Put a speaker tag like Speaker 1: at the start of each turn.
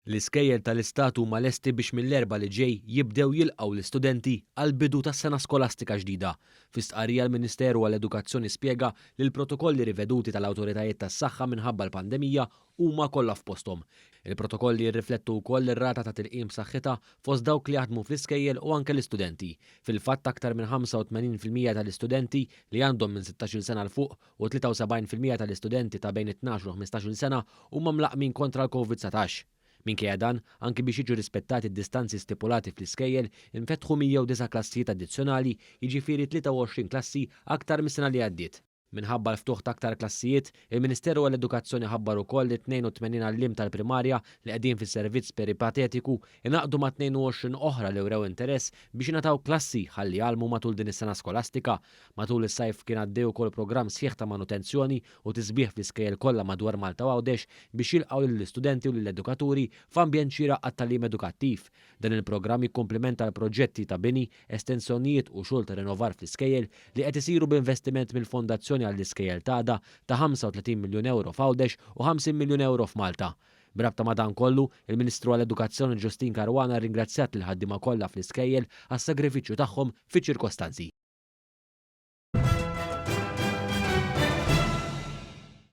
Speaker 1: L-iskejjel tal-istat huma lesti biex mill-erba' li ġej jibdew jilqgħu l-istudenti għal bidu tas-sena skolastika ġdida. Fi stqarrija l-Ministeru għall-Edukazzjoni spjega li l-protokolli riveduti tal-awtoritajiet tas-saħħa minħabba l-pandemija huma kollha f'posthom. Il-protokolli jirriflettu wkoll ir-rata ta' tilqim b'saħħitha fost dawk li jaħdmu fl-iskejjel u anke l-istudenti. Fil-fatt aktar minn 85% tal-istudenti li għandhom minn 16-il sena l fuq u 73% tal-istudenti ta' bejn 12 u 15-il sena huma mlaqmin kontra l-COVID-19. Minkejja dan, anki biex jiġu rispettati d-distanzi stipulati fl-iskejjel, infetħu 109 klassijiet addizzjonali, jiġifieri 23 klassi aktar mis-sena li għaddiet. Minħabba l-ftuħ ta' aktar klassijiet, il-Ministeru għall-Edukazzjoni ħabbar ukoll li 82 għallim tal-primarja li qegħdin fis-servizz peripatetiku inaqdu ma' 22 oħra li wrew interess biex ingħataw klassi ħalli jgħallmu matul din is-sena skolastika. Matul is-sajf kien għaddej ukoll programm sħiħ ta' manutenzjoni u tisbieħ fl-iskejjel kollha madwar Malta u Għawdex biex jilqgħu lill-istudenti u lill-edukaturi f'ambjent xieraq għat-tagħlim edukattiv. Dan il-programm jikkumplimenta l-proġetti ta' bini, estensjonijiet u xogħol ta' rinnovar fl-iskejjel li qed isiru b'investiment mill-Fondazzjoni għall-iskejjel tagħda ta' 35 miljun euro f'Għawdex u 50 miljun euro f'Malta. Brabta ma' dan kollu, il-Ministru għall-Edukazzjoni Ġustin Karwana ringrazzjat lill-ħaddiema kollha fl-iskejjel għas-sagrifiċċju tagħhom fiċ-ċirkostanzi.